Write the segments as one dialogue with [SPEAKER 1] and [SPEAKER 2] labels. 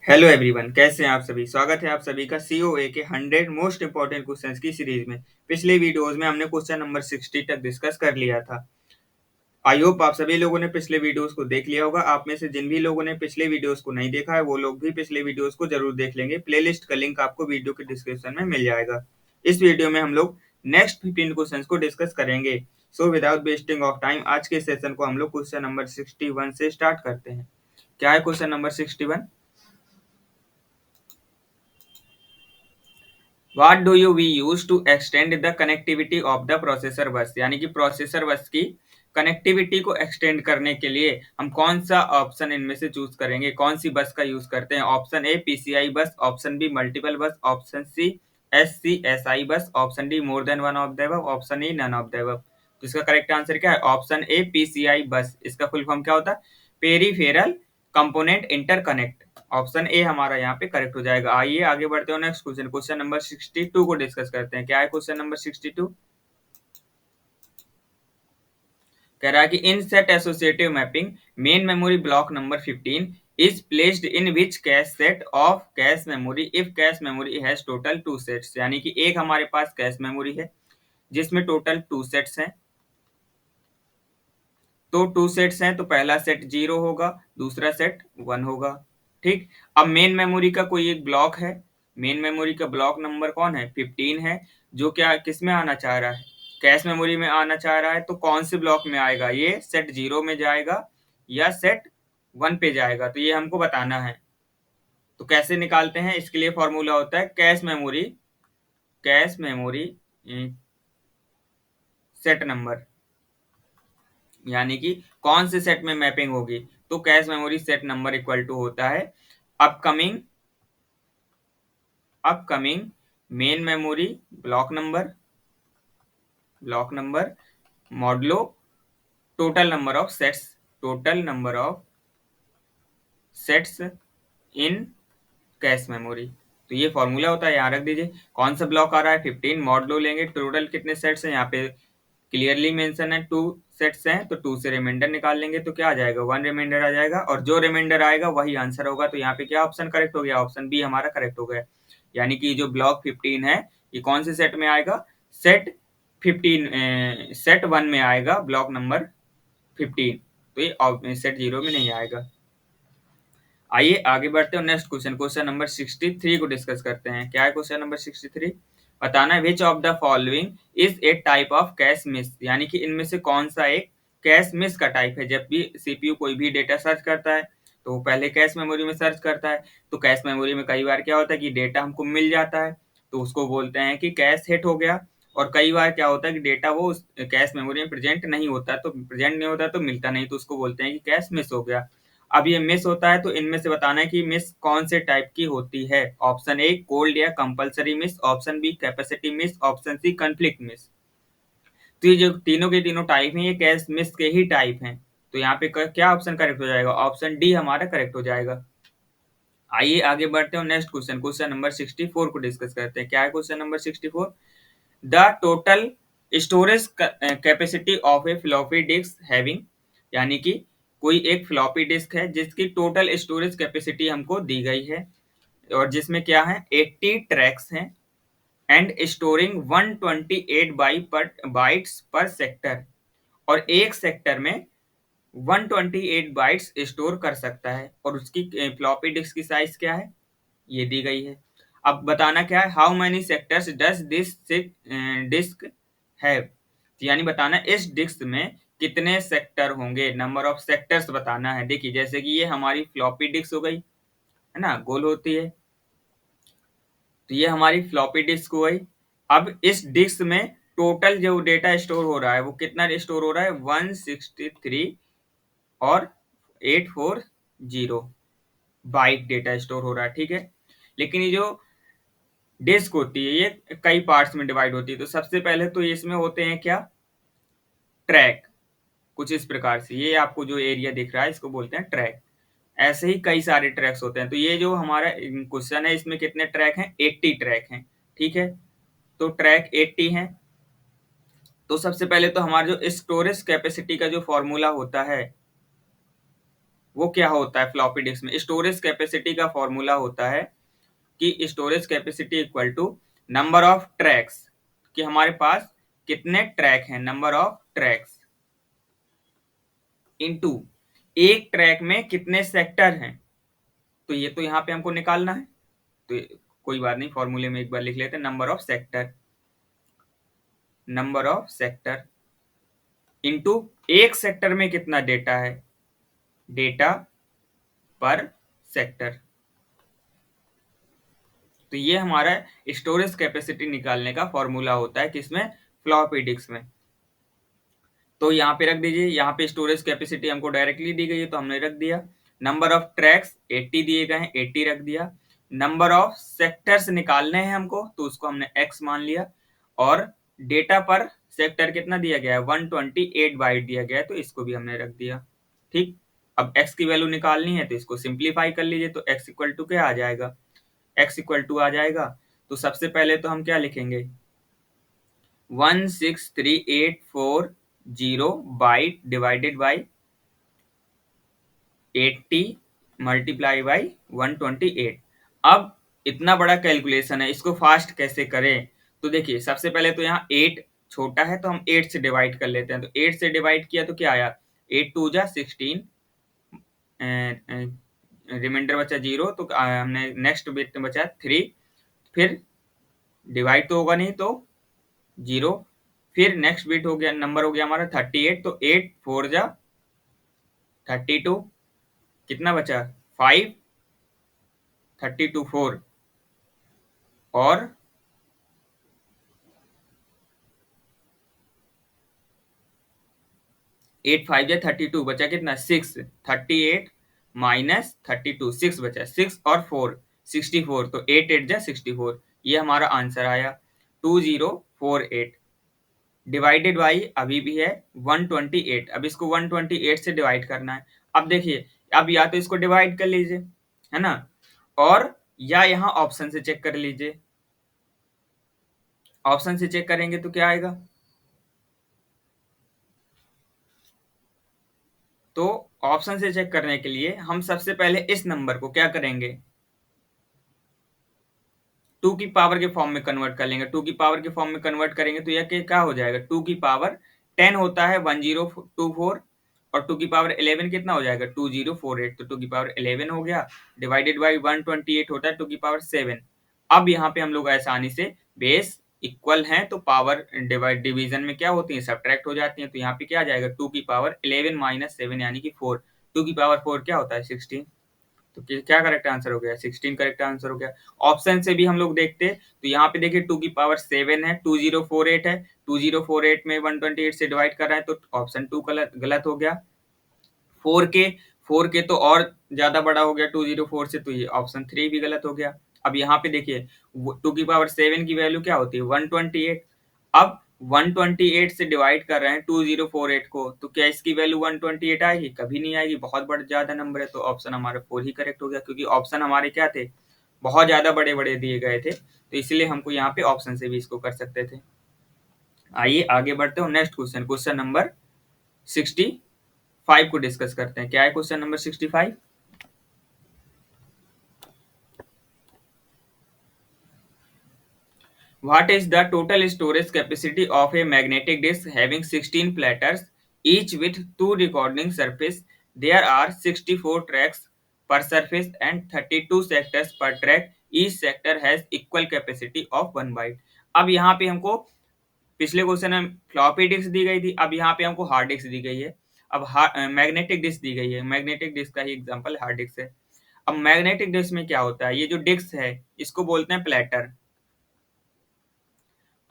[SPEAKER 1] Hello everyone, कैसे हैं आप सभी। स्वागत है आप सभी का सीओए के 100 मोस्ट इंपॉर्टेंट क्वेश्चंस की सीरीज में। पिछले वीडियोस में हमने क्वेश्चन नंबर 60 तक डिस्कस कर लिया था। आई होप आप सभी लोगों ने पिछले वीडियोस को देख लिया होगा। आप में से जिन भी लोगों ने पिछले वीडियोस को नहीं देखा है वो लोग भी पिछले वीडियोस को जरूर देख लेंगे। प्लेलिस्ट का लिंक आपको वीडियो के डिस्क्रिप्शन में मिल जाएगा। इस वीडियो में हम लोग नेक्स्ट 15 क्वेश्चन को डिस्कस करेंगे। So without wasting of time आज के सेशन को हम लोग क्वेश्चन नंबर 61 से स्टार्ट करते हैं। क्या है question number 61? What do you we use to extend the connectivity of the processor bus? यानी कि प्रोसेसर बस की कनेक्टिविटी को एक्सटेंड करने के लिए हम कौन सा ऑप्शन इनमें से चूज करेंगे, कौन सी बस का यूज करते हैं। Option A PCI bus, option B multiple bus, option C SI bus, option D more than one of the above, option E none of the above. तो इसका करेक्ट आंसर क्या है? ऑप्शन ए पीसीआई बस। इसका full form क्या होता है? Peripheral component interconnect. Option A हमारा यहाँ पे करेक्ट हो जाएगा। आइए आगे बढ़ते हो नेक्स्ट क्वेश्चन, क्वेश्चन नंबर 62 को डिस्कस करते हैं। क्या है क्वेश्चन नंबर 62? कह रहा है कि इन set associative mapping main memory block number 15 is placed in which cache set of cache memory if cache memory has total 2 sets. यानी कि एक हमारे पास कैश मेमोरी है जिसमें टोटल 2 सेट्स हैं। तो 2 सेट्स हैं तो पहला सेट 0 होगा, दूसरा सेट 1 होगा। ठीक। अब मेन मेमोरी का कोई एक ब्लॉक है। मेन मेमोरी का ब्लॉक नंबर कौन है? 15 है। जो क्या किस में आना चाह रहा है? कैश मेमोरी में आना चाह रहा है। तो कौन से ब्लॉक में आएगा? ये सेट 0 में जाएगा या सेट 1 पे जाएगा, तो ये हमको बताना है। तो कैसे निकालते हैं? इसके लिए फॉर्मूला होता है कैश मेमोरी सेट नंबर। यानी कि कौन से सेट में मैपिंग होगी। तो cache memory set number equal to होता है upcoming upcoming main memory block number modulo total number of sets in cache memory. तो ये फॉर्मूला होता है, यहाँ रख दीजिए। कौन सा ब्लॉक आ रहा है? 15। मॉडलो लेंगे, टोटल कितने सेट्स हैं यहाँ पे क्लियरली मेंशन है, 2 सेट्स हैं। तो 2 से रिमाइंडर निकाल लेंगे तो क्या आ जाएगा? 1 रिमाइंडर आ जाएगा और जो रिमाइंडर आएगा वही आंसर होगा। तो यहाँ पे क्या ऑप्शन करेक्ट हो गया? ऑप्शन बी हमारा करेक्ट हो गया। यानी कि जो ब्लॉक 15 है ये कौन से सेट में आएगा? सेट 15 सेट 1 में आएगा ब्लॉक नंबर 15। तो ये सेट 0 में नहीं आएगा। आइए आगे बढ़ते हैं नेक्स्ट क्वेश्चन, क्वेश्चन नंबर 63 को डिस्कस करते हैं। क्या है क्वेश्चन नंबर 63? बताना है which of the following is a type of cache miss. यानी कि इनमें से कौन सा एक कैश मिस का टाइप है। जब भी सीपीयू कोई भी डेटा सर्च करता है तो वो पहले कैश मेमोरी में सर्च करता है। तो कैश मेमोरी में कई बार क्या होता है कि डेटा हमको मिल जाता है तो उसको बोलते हैं कि कैश हिट हो गया। और कई बार क्या होता है कि डेटा वो कैश मेमोरी में प्रेजेंट नहीं होता तो मिलता नहीं, तो उसको बोलते हैं कि कैश मिस हो गया। अब ये मिस होता है तो इनमें से बताना है कि मिस कौन से टाइप की होती है। ऑप्शन ए कोल्ड या compulsory miss, option B capacity miss, option C conflict miss. तो ये जो तीनों के तीनों टाइप हैं ये कैश मिस के ही टाइप हैं। तो यहाँ पे क्या ऑप्शन करेक्ट हो जाएगा? ऑप्शन डी हमारा करेक्ट हो जाएगा। आइए आगे बढ़ते हैं नेक्स्ट क्वेश्चन, क्वेश्चन नंबर 64 को डिस्कस करते हैं। क्या है question number 64? The total storage capacity of A floppy disk having. यानी कि कोई एक फ्लॉपी डिस्क है जिसकी टोटल स्टोरेज कैपेसिटी हमको दी गई है और जिसमें क्या है 80 ट्रैक्स हैं एंड स्टोरिंग 128 बाइट्स पर सेक्टर। और एक सेक्टर में 128 बाइट्स स्टोर कर सकता है और उसकी फ्लॉपी डिस्क की साइज क्या है ये दी गई है। अब बताना क्या है? How many sectors does this disk have. यानी बताना इस डिस्क में कितने सेक्टर होंगे, नंबर ऑफ सेक्टर्स बताना है। देखिए जैसे कि ये हमारी फ्लॉपी डिस्क हो गई है ना, गोल होती है। तो ये हमारी फ्लॉपी डिस्क हो गई। अब इस डिस्क में टोटल जो डेटा स्टोर हो रहा है वो कितना स्टोर हो रहा है? 163 और 840 बाइट डेटा स्टोर हो रहा है। ठीक है। लेकिन ये जो डिस्क होती है ये कई पार्ट्स में डिवाइड होती है। तो सबसे पहले तो इसमें होते हैं क्या? ट्रैक। कुछ इस प्रकार से ये आपको जो एरिया दिख रहा है इसको बोलते हैं ट्रैक। ऐसे ही कई सारे ट्रैक्स होते हैं। तो ये जो हमारा क्वेश्चन है इसमें कितने ट्रैक हैं? 80 ट्रैक हैं। ठीक है। तो ट्रैक 80 हैं। तो सबसे पहले तो हमारा जो स्टोरेज कैपेसिटी का जो फॉर्मूला होता है वो क्या होता है फ्लॉपी डिस्क में? स्टोरेज कैपेसिटी का फॉर्मूला होता है कि storage capacity equal to number of tracks, कि हमारे पास कितने ट्रैक हैं, नंबर ऑफ ट्रैक्स, इनटू एक ट्रैक में कितने सेक्टर हैं। तो ये तो यहाँ पे हमको निकालना है, तो कोई बात नहीं, फॉर्मूले में एक बार लिख लेते हैं, number of sector, number of sector into एक सेक्टर में कितना डेटा है, डेटा पर सेक्टर। तो ये हमारा स्टोरेज कैपेसिटी निकालने का फॉर्मूला होता है, किसमें? फ्लॉपी डिस्क में। तो यहाँ पे रख दीजिए, यहाँ पे स्टोरेज कैपेसिटी हमको डायरेक्टली दी गई है तो हमने रख दिया। नंबर ऑफ ट्रैक्स 80 दिए गए हैं, 80 रख दिया। नंबर ऑफ सेक्टर्स निकालने हैं हमको, तो उसको हमने x मान लिया। और डेटा पर सेक्टर कितना दिया गया है, 128 बाइट दिया गया है, तो इसको भी हमने रख दिया। ठीक, अब x की वैल्यू निकालनी है तो इसको सिंप्लीफाई कर लीजिए, तो x इक्वल टू क्या आ जाएगा, x इक्वल टू आ जाएगा। तो सबसे पहले तो हम क्या लिखेंगे, 163,840 byte divided by 80 multiply by 128। अब इतना बड़ा कैलकुलेशन है, इसको फास्ट कैसे करें? तो देखिए, सबसे पहले तो यहाँ 8 छोटा है तो हम 8 से डिवाइड कर लेते हैं। तो 8 से डिवाइड किया तो क्या आया, 8 टू जा 16, रिमाइंडर बचा 0, तो हमने नेक्स्ट बिट बचा 3, फिर डिवाइड तो होगा नहीं तो 0, फिर नेक्स्ट बिट हो गया, नंबर हो गया हमारा 38, तो 8 4 जा 32, कितना बचा 5, 32 4, और 8 5 जा 32, बचा कितना 6, 38 माइनस 32, 6 बचा, 6 और 4 64, तो 8 8 जा 64, ये हमारा आंसर आया 2048 डिवाइडेड बाई अभी भी है 128। अब इसको 128 से डिवाइड करना है। अब देखिए, अब या तो इसको डिवाइड कर लीजिए, है ना, और या यहाँ ऑप्शन से चेक कर लीजिए। ऑप्शन से चेक करेंगे तो क्या आएगा, तो ऑप्शन से चेक करने के लिए हम सबसे पहले इस नंबर को क्या करेंगे, 2 की पावर के फॉर्म में कन्वर्ट कर लेंगे। 2 की पावर के फॉर्म में कन्वर्ट करेंगे तो यह क्या हो जाएगा, 2 की पावर 10 होता है 1024, और 2 की पावर 11 कितना हो जाएगा 2048, तो 2 की पावर 11 हो गया, डिवाइडेड बाई 128 होता है 2 की पावर 7। अब यहाँ पे हम लोग आसानी से बेस इक्वल हैं तो पावर डिवीजन में क्या होती है, सब्ट्रैक्ट हो जाती है। तो यहाँ पे क्या आ जाएगा, 2 की पावर 11 माइनस 7 यानी कि 4, 2 की पावर 4 क्या होता है 16, तो क्या करेक्ट आंसर हो गया, 16 करेक्ट आंसर हो गया। ऑप्शन से भी हम लोग देखते तो यहाँ पे देखिए 2 की पावर 7 है, 2048 है, 2048 में 128 से डिवाइड कर रहा है, तो ऑप्शन 2 गलत हो गया। 4 के 4 के तो और ज्यादा बड़ा हो गया 204 से, तो ये ऑप्शन 3 भी गलत हो गया। अब यहाँ पे देखिए 2 की पावर 7 की वैल्यू क्या होती है 128। अब 128 से डिवाइड कर रहे हैं 2048 को, तो क्या इसकी वैल्यू 128 आएगी, कभी नहीं आएगी, बहुत बड़ा ज्यादा नंबर है। तो ऑप्शन हमारा 4 ही करेक्ट हो गया, क्योंकि ऑप्शन हमारे क्या थे, बहुत ज्यादा बड़े बड़े दिए गए थे, तो इसलिए हमको यहाँ पे ऑप्शन से भी इसको कर सकते थे। आइए आगे बढ़ते हो, नेक्स्ट क्वेश्चन, क्वेश्चन नंबर 65 को डिस्कस करते हैं। क्या है question number 65? What is the total storage capacity of a magnetic disk having 16 platters, each with two recording surface? There are 64 tracks per surface and 32 sectors per track. Each sector has equal capacity of 1 byte. अब यहाँ पे हमको पिछले question में floppy disk दी गई थी, अब यहाँ पे हमको हार्ड डिस्क दी गई है। अब मैग्नेटिक डिस्क दी गई है, मैग्नेटिक डिस्क का ही एग्जांपल हार्ड डिस्क है। अब मैग्नेटिक डिस्क में क्या होता है, ये जो डिस्क है इसको बोलते हैं प्लेटर।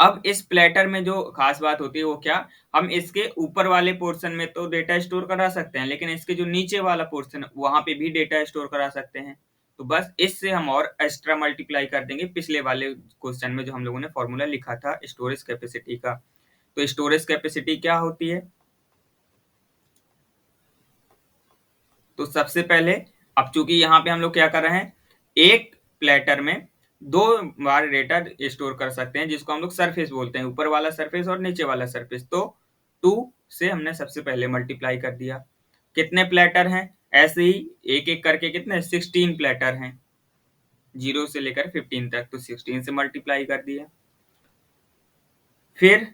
[SPEAKER 1] अब इस प्लेटर में जो खास बात होती है वो क्या, हम इसके ऊपर वाले पोर्शन में तो डेटा स्टोर करा सकते हैं, लेकिन इसके जो नीचे वाला पोर्शन वहां पे भी डेटा स्टोर करा सकते हैं। तो बस इससे हम और एक्स्ट्रा मल्टीप्लाई कर देंगे पिछले वाले क्वेश्चन में जो हम लोगों ने फॉर्मूला लिखा था स्टोरेज कैपेसिटी का। तो स्टोरेज कैपेसिटी क्या होती है, तो सबसे पहले, अब चूंकि यहाँ पे हम लोग क्या कर रहे हैं, एक प्लेटर में 2 बार डेटा स्टोर कर सकते हैं, जिसको हम लोग सरफेस बोलते हैं, ऊपर वाला सरफेस और नीचे वाला सरफेस। तो 2 से हमने सबसे पहले मल्टीप्लाई कर दिया। कितने प्लेटर हैं, ऐसे ही एक एक करके कितने 16 प्लेटर हैं, 0 से लेकर 15 तक, तो 16 से मल्टीप्लाई कर दिया। फिर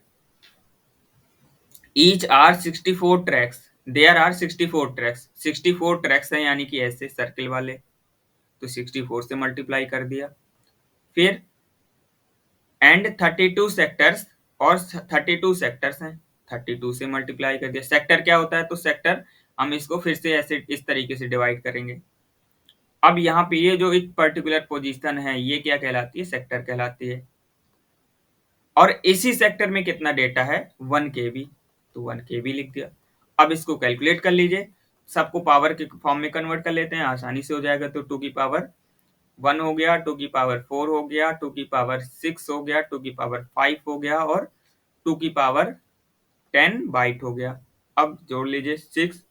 [SPEAKER 1] each are 64 tracks, there are 64 tracks, 64 tracks हैं यानी कि ऐसे सर्किल वाले, तो 64 से मल्टीप्लाई कर दिया। फिर एंड 32 सेक्टर्स, और 32 सेक्टर्स हैं, 32 से मल्टीप्लाई कर दिया। सेक्टर क्या होता है, तो सेक्टर हम इसको फिर से ऐसे इस तरीके से डिवाइड करेंगे। अब यहाँ पे ये जो एक पर्टिकुलर पोजीशन है ये क्या कहलाती है, सेक्टर कहलाती है। और इसी सेक्टर में कितना डेटा है, 1 KB, तो 1 KB लिख दिया। अब इसको कैलकुलेट कर लीजिए, सबको पावर के फॉर्म में कन्वर्ट कर लेते हैं, आसानी से हो जाएगा। तो 2 की पावर 1 हो गया, 2 की पावर 4 हो गया, 2 की पावर 6 हो गया, 2 की पावर 5 हो गया, और 2 की पावर 10 बाइट हो गया। अब जोड़ लीजिए, 6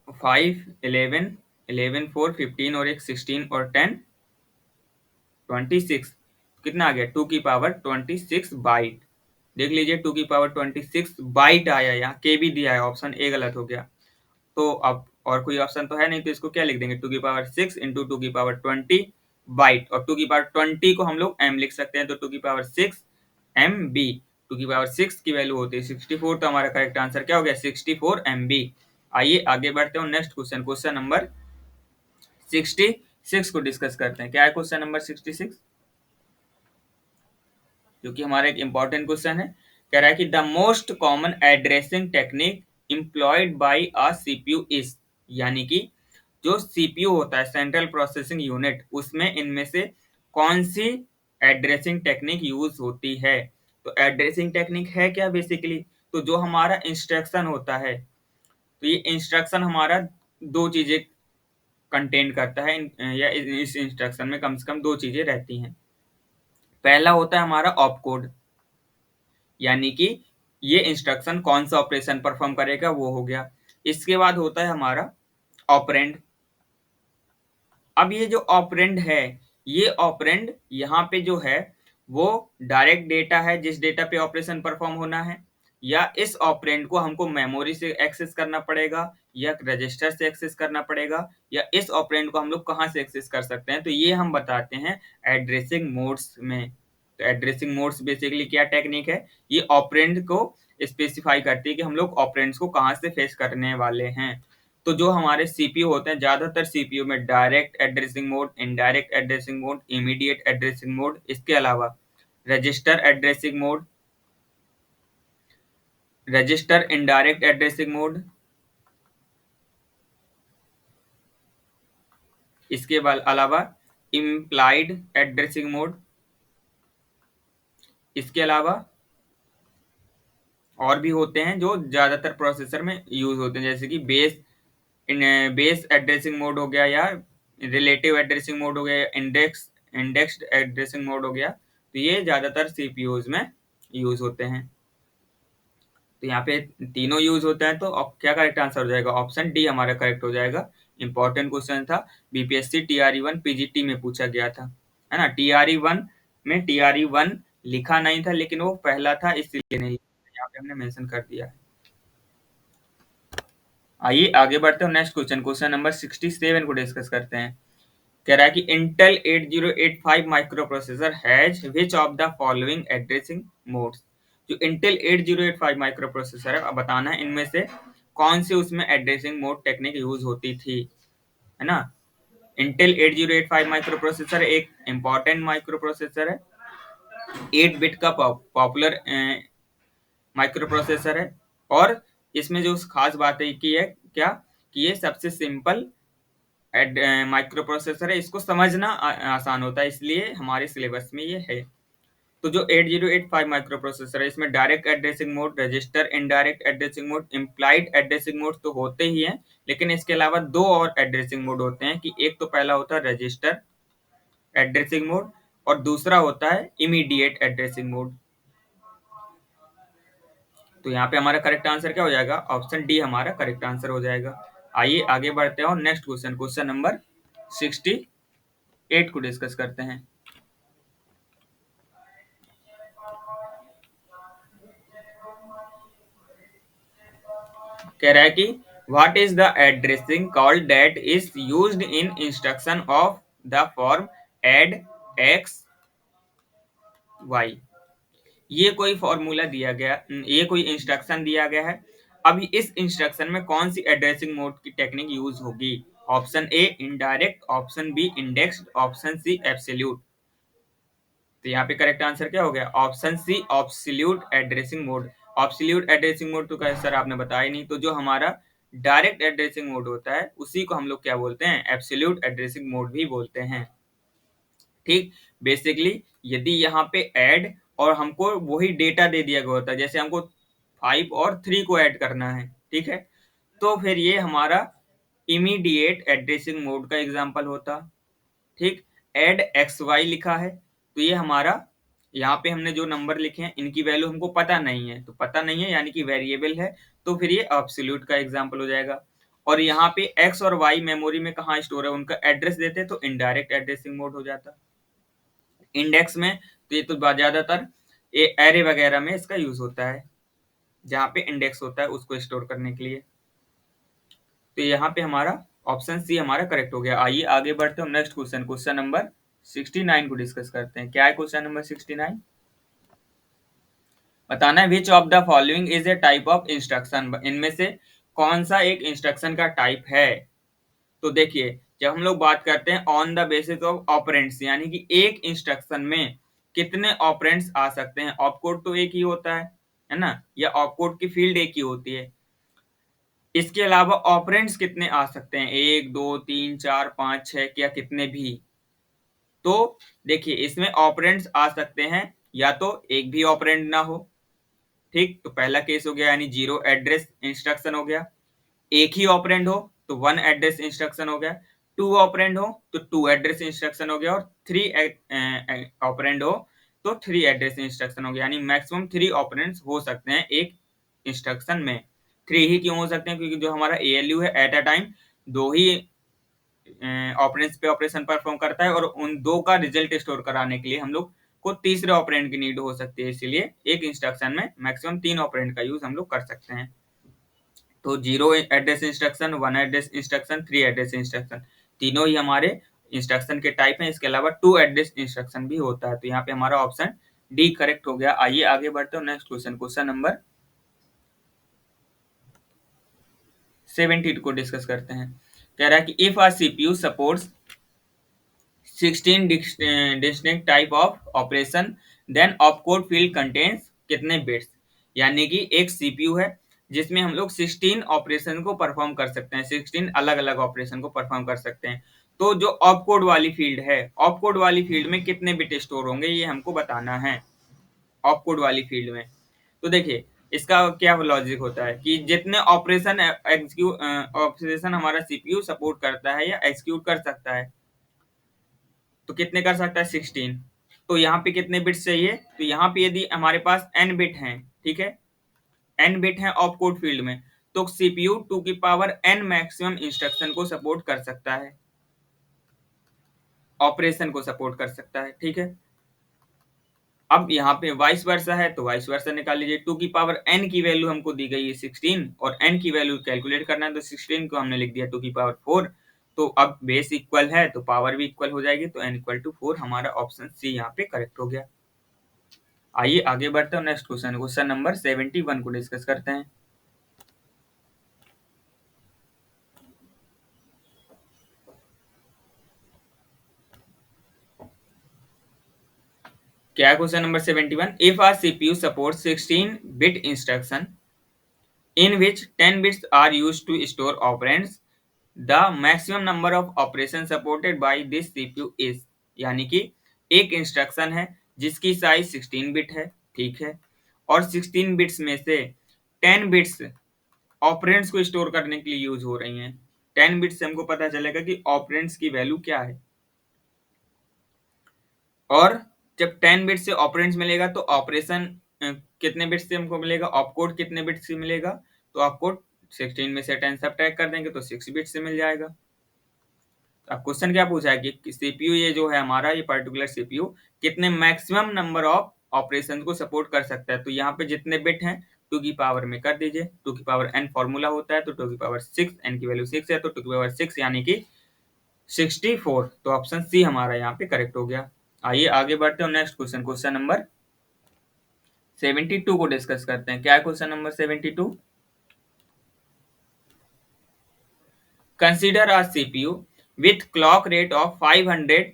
[SPEAKER 1] 5 11 11 4 15 और एक 16 और 10 26, कितना आ गया, 2 की पावर 26 बाइट। देख लीजिए 2 की पावर 26 बाइट आया, यहाँ के भी दिया है, ऑप्शन ए गलत हो गया। तो अब और कोई ऑप्शन तो है नहीं, तो इसको क्या लिख देंगे, 2 की पावर 6 इंटू 2 की पावर 20 बाइट, और 2 की पावर 20 को हम लोग एम लिख सकते हैं, तो 2 की पावर 6 MB। 2 की पावर 6 की वैल्यू होती है 64, तो हमारा करेक्ट आंसर क्या हो गया, 64 MB। आइए आगे बढ़ते हैं, नेक्स्ट क्वेश्चन, क्वेश्चन नंबर 66 को डिस्कस करते हैं। क्या है क्वेश्चन नंबर 66, जो कि हमारा एक इंपॉर्टेंट क्वेश्चन है। कह रहा है कि the most common addressing technique employed by a CPU is, यानी कि जो सीपीयू होता है, सेंट्रल प्रोसेसिंग यूनिट, उसमें इनमें से कौन सी एड्रेसिंग टेक्निक यूज होती है। तो एड्रेसिंग टेक्निक है क्या बेसिकली, तो जो हमारा इंस्ट्रक्शन होता है, तो ये इंस्ट्रक्शन हमारा दो चीजें कंटेन करता है, या इस इंस्ट्रक्शन में कम से कम दो चीजें रहती हैं। पहला होता है हमारा ऑप कोड, यानी कि ये इंस्ट्रक्शन कौन सा ऑपरेशन परफॉर्म करेगा वो हो गया। इसके बाद होता है हमारा ऑपरेंड। अब ये जो ऑपरेंड है, ये ऑपरेंड यहाँ पे जो है वो डायरेक्ट डेटा है, जिस डेटा पे ऑपरेशन परफॉर्म होना है, या इस ऑपरेंड को हमको मेमोरी से एक्सेस करना पड़ेगा, या रजिस्टर से एक्सेस करना पड़ेगा, या इस ऑपरेंड को हम लोग कहाँ से एक्सेस कर सकते हैं, तो ये हम बताते हैं एड्रेसिंग मोड्स में। तो एड्रेसिंग मोड्स बेसिकली क्या टेक्निक है, ये ऑपरेंड को स्पेसिफाई करती है कि हम लोग ऑपरेंड्स को कहाँ से फेच करने वाले हैं। तो जो हमारे सीपीयू होते हैं, ज्यादातर सीपीयू में direct addressing mode, indirect addressing mode, immediate addressing mode, इसके अलावा register addressing mode, register indirect addressing mode, इसके अलावा इम्प्लाइड एड्रेसिंग मोड, इसके अलावा और भी होते हैं जो ज्यादातर प्रोसेसर में यूज होते हैं, जैसे कि बेस एड्रेसिंग मोड हो गया, या रिलेटिव एड्रेसिंग मोड हो गया, या इंडेक्स्ड एड्रेसिंग मोड हो गया। तो ये ज्यादातर सीपीयूज में यूज होते हैं। तो यहाँ पे तीनों यूज होते हैं, तो अब क्या करेक्ट आंसर हो जाएगा, ऑप्शन डी हमारा करेक्ट हो जाएगा। इंपॉर्टेंट क्वेश्चन था, बीपीएससी टीआरई 1 पीजीटी में पूछा गया था, है ना। टीआरई 1 में टीआरई 1 लिखा नहीं था, लेकिन वो पहला था इसलिए नहीं, यहाँ पे हमने मेंशन कर दिया है। आइए आगे बढ़ते हैं, नेक्स्ट क्वेश्चन, क्वेश्चन नंबर 67 को डिस्कस करते हैं। कह रहा है कि Intel 8085 micro processor has which of the following addressing modes. जो इंटेल 8085 माइक्रो प्रोसेसर है, अब बताना है इनमें से कौन सी उसमें एड्रेसिंग मोड टेक्निक यूज होती थी, है ना। इंटेल 8085 माइक्रो प्रोसेसर एक इंपॉर्टेंट माइक्रो प्रोसेसर है, 8 बिट का पॉपुलर माइक्रो प्रोसेसर है, और इसमें जो खास बात है की है क्या, कि ये सबसे सिंपल माइक्रो प्रोसेसर है, इसको समझना आसान होता है, इसलिए हमारे सिलेबस में ये है। तो जो 8085 माइक्रो प्रोसेसर है, इसमें direct addressing mode, register indirect addressing mode, implied addressing mode तो होते ही हैं, लेकिन इसके अलावा दो और एड्रेसिंग मोड होते हैं, कि एक तो पहला होता है रजिस्टर एड्रेसिंग मोड, और दूसरा होता है इमीडिएट एड्रेसिंग मोड। तो यहाँ पे हमारा करेक्ट आंसर क्या हो जाएगा, ऑप्शन डी हमारा करेक्ट आंसर हो जाएगा। आइए आगे बढ़ते हैं और नेक्स्ट क्वेश्चन, क्वेश्चन नंबर 68 को डिस्कस करते हैं। कह रहा है कि What is the addressing called that is used in instruction of the form add x y? ये कोई फॉर्मूला दिया गया, ये कोई इंस्ट्रक्शन दिया गया है। अभी इस इंस्ट्रक्शन में कौन सी एड्रेसिंग मोड की टेक्निक यूज होगी? Option A indirect, option B indexed, option C absolute. तो यहाँ पे करेक्ट आंसर क्या हो गया? Option C absolute addressing mode. Absolute addressing mode तो क्या सर आपने बताया नहीं, तो जो हमारा डायरेक्ट एड्रेसिंग मोड होता है उसी को हम लोग क्या बोलते हैं? एब्सोल्यूट एड्रेसिंग मोड भी बोलते हैं। ठीक, बेसिकली यदि यहाँ पे ऐड और हमको वही डेटा दे दिया गया होता है, जैसे हमको 5 और 3 को ऐड करना है, ठीक है, तो फिर ये हमारा इमीडिएट एड्रेसिंग मोड का एग्जांपल होता। ठीक, ऐड एक्स वाई लिखा है तो ये हमारा, यहाँ पे हमने जो नंबर लिखे हैं इनकी वैल्यू हमको पता नहीं है, तो पता नहीं है यानी कि वेरिएबल है, तो फिर ये एब्सोल्यूट का एग्जांपल हो जाएगा। और यहाँ पे एक्स और वाई मेमोरी में कहाँ स्टोर है, उनका एड्रेस देते तो इनडायरेक्ट एड्रेसिंग मोड हो जाता। इंडेक्स में तो ये तो ज्यादातर ये एरे वगैरह में इसका यूज होता है, जहाँ पे इंडेक्स होता है उसको स्टोर करने के लिए। तो यहाँ पे हमारा ऑप्शन सी हमारा करेक्ट हो गया। आइए आगे बढ़ते हैं नेक्स्ट क्वेश्चन, क्वेश्चन नंबर 69 को डिस्कस करते हैं। क्या है क्वेश्चन नंबर 69? बताना है which of the following is a type of instruction, इनमें से कौन सा एक इंस्ट्रक्शन का टाइप है? तो देखिए, जब हम लोग बात करते हैं on the basis of operands, यानी कि एक इंस्ट्रक्शन में कितने ऑपरेंड्स आ सकते हैं, ऑपकोड तो एक ही होता है ना, या ऑपकोड की फील्ड एक ही होती है, इसके अलावा ऑपरेंड्स कितने आ सकते हैं? 1 2 3 4 5 6 या कितने भी? तो देखिए, इसमें ऑपरेंड्स आ सकते हैं या तो एक भी ऑपरेंड ना हो, ठीक, तो पहला केस हो गया यानी जीरो एड्रेस इंस्ट्रक्शन हो गया। एक ही ऑपरेंड हो तो वन एड्रेस इंस्ट्रक्शन हो गया। टू ऑपरेंड हो तो टू एड्रेस इंस्ट्रक्शन हो गया। और थ्री ऑपरेंड हो तो थ्री एड्रेस इंस्ट्रक्शन हो गया, यानी मैक्सिमम थ्री ऑपरेंड्स हो सकते हैं एक इंस्ट्रक्शन में। थ्री ही क्यों हो सकते हैं? क्योंकि जो हमारा एएलयू है एट अ टाइम दो ही ऑपरेंड्स पे ऑपरेशन परफॉर्म करता है, और उन दो का रिजल्ट स्टोर कराने के लिए हम लोग को तीसरे ऑपरेंड की नीड हो सकती है, इसीलिए एक इंस्ट्रक्शन में मैक्सिमम तीन ऑपरेंड का यूज हम लोग कर सकते हैं। तो zero address instruction, one address instruction, three address instruction, तीनों ही हमारे इंस्ट्रक्शन के टाइप हैं। इसके अलावा टू एड्रेस इंस्ट्रक्शन भी होता है, तो यहाँ पे हमारा ऑप्शन डी करेक्ट हो गया। आइए आगे बढ़ते हैं नेक्स्ट क्वेश्चन, क्वेश्चन नंबर 70 को डिस्कस करते हैं। कह रहा है कि if a CPU supports 16 distinct type of operation then opcode field contains कितने बिट्स? यानी कि एक सीपीयू है जिसमें हम लोग 16 ऑपरेशन को परफॉर्म कर सकते हैं, 16 अलग अलग ऑपरेशन को परफॉर्म कर सकते हैं। तो जो ऑपकोड वाली फील्ड है, ऑपकोड वाली फील्ड में कितने बिट स्टोर होंगे ये हमको बताना है ऑपकोड वाली फील्ड में। तो देखिए, इसका क्या लॉजिक होता है कि जितने ऑपरेशन ऑपरेशन हमारा सीपीयू सपोर्ट करता है या एग्जीक्यूट कर सकता है, तो कितने कर सकता है? 16। तो यहाँ पे कितने बिट्स चाहिए? तो यहाँ पे यदि हमारे पास n बिट हैं, ठीक है, n बिट है ऑप कोड फील्ड में, तो सीपीयू 2 की पावर n मैक्सिमम इंस्ट्रक्शन को सपोर्ट कर सकता है, ऑपरेशन को सपोर्ट कर सकता है, ठीक है। अब यहाँ पे वाइस वर्सा है तो वाइस वर्सा निकाल लीजिए। 2 की पावर n की वैल्यू हमको दी गई है 16 और n की वैल्यू कैलकुलेट करना है, तो 16 को हमने लिख दिया 2 की पावर 4। तो अब बेस इक्वल है तो पावर भी इक्वल हो जाएगी, तो n इक्वल टू 4 हमारा ऑप्शन सी यहाँ पे करेक्ट हो गया। आइए आगे बढ़ते हैं नेक्स्ट क्वेश्चन, क्वेश्चन नंबर 71 को डिस्कस करते हैं। क्या है question number 71? If a CPU support 16 bit instruction in which 10 bits are used to store operands, the maximum number of operations supported by this CPU is, यानी कि एक instruction है जिसकी साइज 16 बिट है, ठीक है, और 16 बिट्स में से 10 बिट्स ऑपरेंड्स को स्टोर करने के लिए यूज हो रही हैं। 10 बिट्स से हमको पता चलेगा कि ऑपरेंड्स की वैल्यू क्या है, और जब 10 बिट से ऑपरेंड्स मिलेगा तो ऑपरेशन कितने बिट्स से हमको मिलेगा, ऑपकोड कितने बिट्स से मिलेगा, तो ऑपकोड 16 में से 10 सब्ट्रैक्ट कर देंगे तो 6 बिट से मिल जाएगा। अब क्वेश्चन क्या पूछा है कि सीपीयू ये जो है हमारा, ये पर्टिकुलर सीपीयू कितने मैक्सिमम नंबर ऑफ ऑपरेशन को सपोर्ट कर सकता है, तो यहाँ पे जितने बिट हैं टू की पावर में कर दीजिए, टू की पावर n फॉर्मूला होता है, तो टू की पावर 6, n की वैल्यू 6 है, तो टू की पावर 6 यानी कि 64। तो ऑप्शन सी हमारा यहाँ पे करेक्ट हो गया। आइए आगे बढ़ते हैं नेक्स्ट क्वेश्चन, क्वेश्चन नंबर 72 को डिस्कस करते हैं। क्या है question number 72? Consider a CPU with clock rate of 500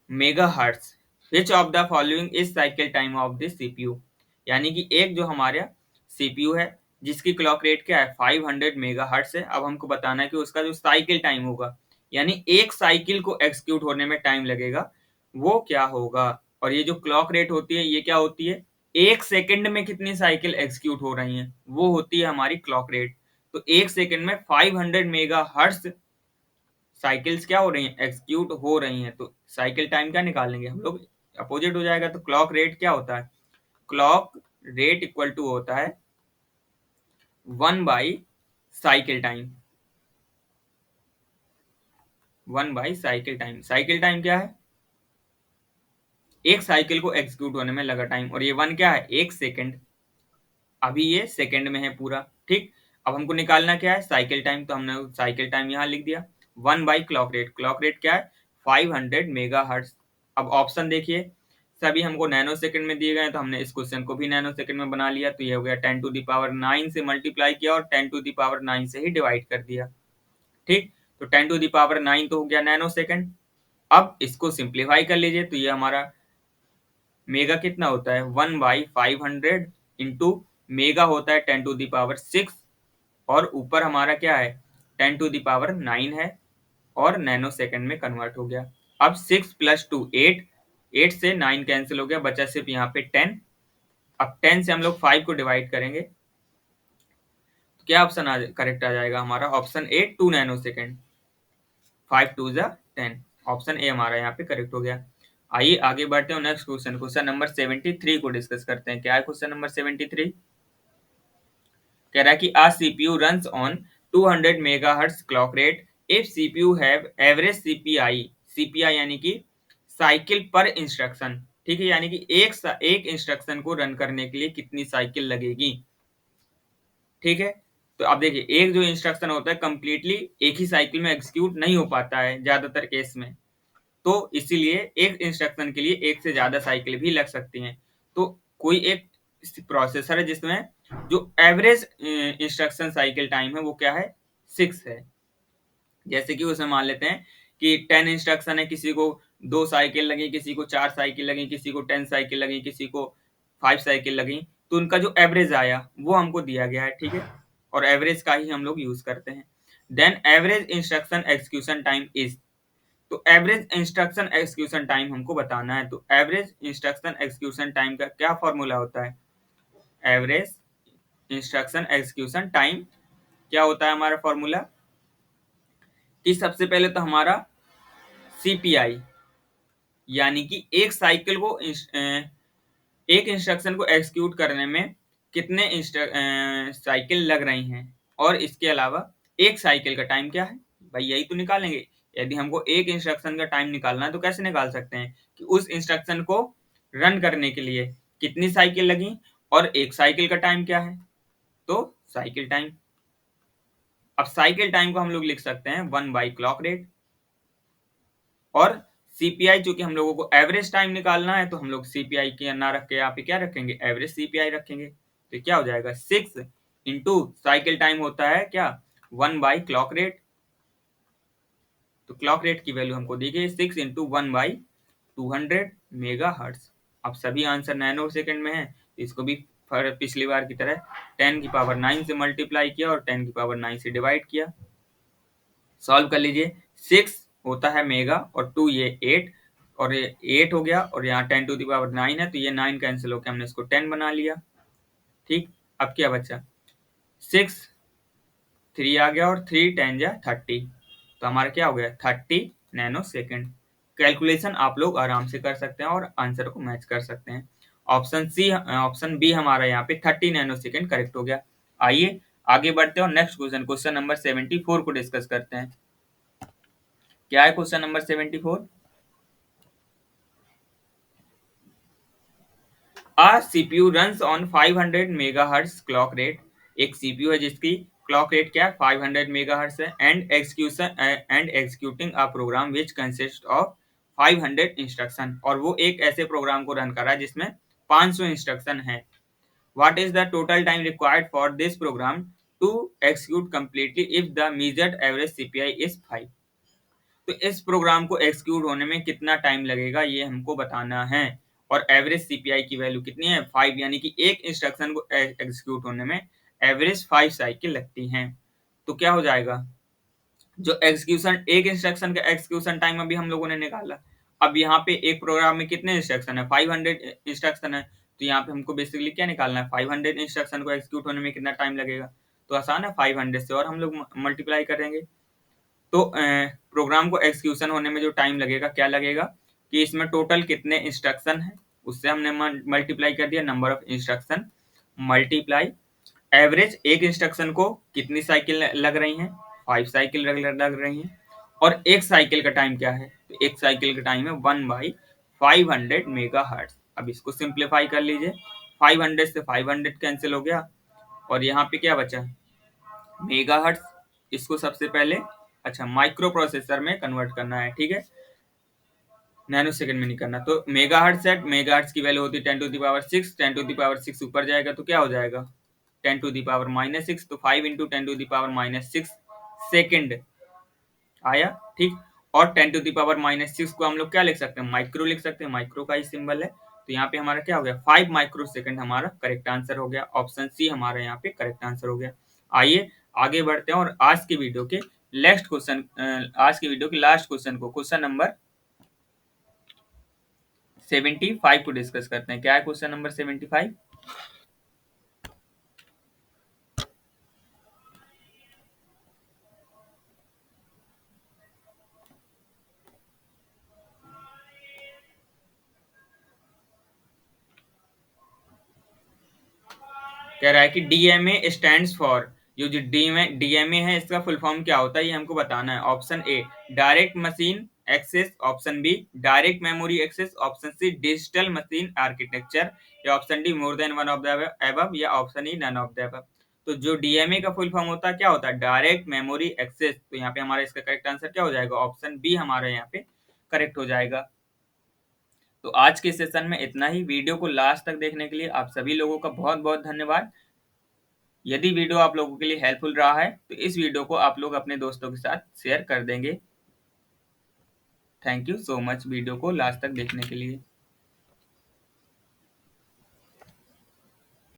[SPEAKER 1] megahertz, which of the following is cycle time of this CPU. यानी कि एक जो हमारा सीपीयू है जिसकी क्लॉक रेट क्या है 500 मेगाहर्ट्ज है, अब हमको बताना है कि उसका जो साइकिल टाइम होगा, यानी एक साइकिल को एग्जीक्यूट होने में टाइम लगेगा, वो क्या होगा। और ये जो क्लॉक रेट होती है ये क्या होती है, एक सेकंड में कितनी साइकिल एग्जीक्यूट हो रही हैं, वो होती है हमारी क्लॉक रेट। तो एक सेकंड में 500 मेगाहर्ट्ज साइकिल्स क्या हो रही हैं, एग्जीक्यूट हो रही हैं। तो साइकिल टाइम क्या निकालेंगे हम लोग, अपोजिट हो जाएगा। तो क्लॉक रेट क्या होता है, क्लॉक रेट इक्वल टू होता है 1 by cycle time, 1 by cycle time. Cycle time क्या है, एक साइकिल को एग्जीक्यूट होने में लगा टाइम, और ये वन क्या है, एक सेकंड। अभी ये सेकंड में है पूरा, ठीक। अब हमको निकालना क्या है, साइकिल टाइम, तो हमने साइकिल टाइम यहाँ लिख दिया 1 by clock rate. Clock rate क्या है 500 मेगा हर्ट्ज। अब ऑप्शन देखिए, सभी हमको नैनो सेकंड में दिए गए हैं, तो हमने इस क्वेश्चन को भी नैनो सेकंड में बना लिया। तो ये हो गया 10⁹ से मल्टीप्लाई किया और 10⁹ से ही डिवाइड कर दिया, ठीक। तो 10⁹ तो हो गया नैनो सेकंड। अब इसको सिंप्लीफाई कर लीजिए, तो ये हमारा मेगा कितना होता है 1/500 इंटू मेगा होता है 10⁶, और ऊपर हमारा क्या है 10⁹ है, और नैनो सेकंड में कन्वर्ट हो गया। अब 6 + 2 8, 8 से 9 कैंसिल हो गया, बचा सिर्फ यहाँ पे 10। अब 10 से हम लोग 5 को डिवाइड करेंगे, तो क्या ऑप्शन करेक्ट आ जाएगा हमारा, ऑप्शन ए 2 नैनो सेकंड। 5 2 जा 10, ऑप्शन ए हमारा यहाँ पे करेक्ट हो गया। आइए आगे बढ़ते हैं नेक्स्ट क्वेश्चन, क्वेश्चन नंबर 73 को डिस्कस करते हैं। क्या है क्वेश्चन नंबर 73? कह रहा है कि a CPU runs on 200 megahertz clock rate if CPU have average CPI, CPI यानी कि साइकिल पर इंस्ट्रक्शन, ठीक है, यानी कि एक इंस्ट्रक्शन को रन करने के लिए कितनी साइकिल लगेगी, ठीक है। तो अब देखिए, एक जो इंस्ट्रक्शन होता है कंप्लीटली एक ही साइकिल में एग्जीक्यूट नहीं हो पाता है ज्यादातर केस में, तो इसीलिए एक इंस्ट्रक्शन के लिए एक से ज्यादा साइकिल भी लग सकती हैं। तो कोई एक प्रोसेसर है जिसमें जो एवरेज इंस्ट्रक्शन साइकिल टाइम है वो क्या है 6 है। जैसे कि उसमें मान लेते हैं कि 10 इंस्ट्रक्शन है, किसी को 2 साइकिल लगी, किसी को 4 साइकिल लगी, किसी को 10 साइकिल लगी, किसी को 5 साइकिल लगी, तो उनका जो एवरेज आया वो हमको दिया गया है, ठीक है। और एवरेज का ही हम लोग यूज करते हैं। Then average instruction execution time is, तो एवरेज इंस्ट्रक्शन एग्जीक्यूशन टाइम हमको बताना है। तो एवरेज इंस्ट्रक्शन एग्जीक्यूशन टाइम का क्या फॉर्मूला होता है, एवरेज इंस्ट्रक्शन एग्जीक्यूशन टाइम क्या होता है हमारा फॉर्मूला, कि सबसे पहले तो हमारा सीपीआई, यानी कि एक साइकिल को एक इंस्ट्रक्शन को एग्जीक्यूट करने में कितने साइकिल लग रही हैं, और इसके अलावा एक साइकिल का टाइम क्या है, भाई यही तो निकालेंगे। यदि हमको एक इंस्ट्रक्शन का टाइम निकालना है तो कैसे निकाल सकते हैं कि उस इंस्ट्रक्शन को रन करने के लिए कितनी साइकिल लगी, और एक साइकिल का टाइम क्या है, तो साइकिल टाइम। अब साइकिल टाइम को हम लोग लिख सकते हैं 1 बाई क्लॉक रेट, और सीपीआई चूंकि हम लोगों को एवरेज टाइम निकालना है, तो हम लोग सीपीआई के ना रख के यहाँ पे क्या रखेंगे, एवरेज सीपीआई रखेंगे। तो क्या हो जाएगा 6 इंटू साइकिल टाइम होता है क्या 1 बाई क्लॉक रेट, तो क्लॉक रेट की वैल्यू हमको दी गई 6 इंटू 1/200 मेगा हर्ट्स। अब सभी आंसर नैनो सेकंड में है, तो इसको भी पिछली बार की तरह 10⁹ से मल्टीप्लाई किया और 10⁹ से डिवाइड किया। सॉल्व कर लीजिए, 6 होता है मेगा और 2 ये 8, और ये 8 हो गया, और यहाँ 10⁹ है, तो ये 9 कैंसिल होकर हमने इसको 10 बना लिया, ठीक। अब क्या बचा 6, 3 आ गया, और 3 10 जा 30, तो हमारा क्या हो गया 30 नैनो सेकेंड। कैलकुलेशन आप लोग आराम से कर सकते हैं और आंसर को मैच कर सकते हैं। ऑप्शन बी हमारा यहाँ पे 30 नैनो सेकेंड करेक्ट हो गया। आइए आगे बढ़ते हैं और नेक्स्ट क्वेश्चन, क्वेश्चन नंबर 74 को डिस्कस करते हैं। क्या है question number 74? A CPU runs on 500 megahertz clock rate. एक सीपीयू है जिसकी क्लॉक रेट क्या है, 500 मेगाहर्ट्ज है, and executing a program which consist of 500 instruction, और वो एक ऐसे प्रोग्राम को रन कर रहा है जिसमें 500 इंस्ट्रक्शन है। What is the total time required for this program to execute completely if the measured average CPI is 5। तो इस प्रोग्राम को एग्जीक्यूट होने में कितना टाइम लगेगा ये हमको बताना है, और एवरेज सीपीआई की वैल्यू कितनी है, 5, यानी कि एक इंस्ट्रक्शन को एग्जीक्यूट होने में एवरेज 5 साइकिल लगती हैं। तो क्या हो जाएगा, जो एग्जीक्यूशन, एक इंस्ट्रक्शन का एग्जीक्यूशन टाइम अभी हम लोगों ने निकाला, अब यहाँ पे एक प्रोग्राम में कितने इंस्ट्रक्शन है, 500 इंस्ट्रक्शन है, तो यहाँ पे हमको बेसिकली क्या निकालना है, 500 इंस्ट्रक्शन को एग्जीक्यूट होने में कितना टाइम लगेगा। तो आसान है, 500 से और हम लोग मल्टीप्लाई करेंगे। तो प्रोग्राम को एग्जीक्यूशन होने में जो टाइम लगेगा, क्या लगेगा कि इसमें टोटल कितने इंस्ट्रक्शन है, उससे हमने मल्टीप्लाई कर दिया number of instruction, multiply average एक इंस्ट्रक्शन को कितनी साइकिल लग रही हैं, 5 साइकिल लग रही हैं, और एक साइकिल का टाइम क्या है, तो एक साइकिल का टाइम है 1/500 मेगाहर्ट्ज। अब इसको सिंप्लीफाई कर लीजिए, 500 से 500 कैंसिल हो गया, और यहाँ पे क्या बचा, मेगाहर्ट्ज। इसको सबसे पहले अच्छा माइक्रो प्रोसेसर में कन्वर्ट करना है, ठीक है, नैनो सेकंड में नहीं करना। तो मेगाहर्ट्ज सेट, मेगाहर्ट्ज की वैल्यू होती है 10⁻6, 10⁻6 ऊपर जाएगा तो क्या हो जाएगा 10⁻⁻6, तो 5 इंटू 10⁻⁻6 सेकेंड आया, ठीक। और 10⁻⁻6 को हम लोग क्या लिख सकते हैं, माइक्रो लिख सकते हैं, माइक्रो का ही सिंबल है। तो यहाँ पे हमारा क्या हो गया, 5 माइक्रो सेकेंड हमारा करेक्ट आंसर हो गया, ऑप्शन सी हमारा यहाँ पे करेक्ट आंसर हो गया। आइए आगे बढ़ते हैं और आज की वीडियो के लास्ट क्वेश्चन, आज की वीडियो के लास्ट क्वेश्चन को, क्वेश्चन नंबर 75 को डिस्कस करते हैं। क्या है क्वेश्चन नंबर 75? कह रहा है कि डीएमए स्टैंड्स फॉर, जो डीएमए है इसका फुल फॉर्म क्या होता है ये हमको बताना है। Option A direct machine access, option B direct memory access, option C digital machine architecture, या option D more than one of the above, या option E none of the above. तो जो डीएमए का फुल फॉर्म होता है क्या होता है, डायरेक्ट मेमोरी एक्सेस। तो यहाँ पे हमारा इसका करेक्ट आंसर क्या हो जाएगा, ऑप्शन बी हमारा यहाँ पे करेक्ट हो जाएगा। तो आज के सेशन में इतना ही। वीडियो को लास्ट तक देखने के लिए आप सभी लोगों का बहुत बहुत धन्यवाद। यदि वीडियो आप लोगों के लिए हेल्पफुल रहा है तो इस वीडियो को आप लोग अपने दोस्तों के साथ शेयर कर देंगे। Thank you so much video को लास्ट तक देखने के लिए।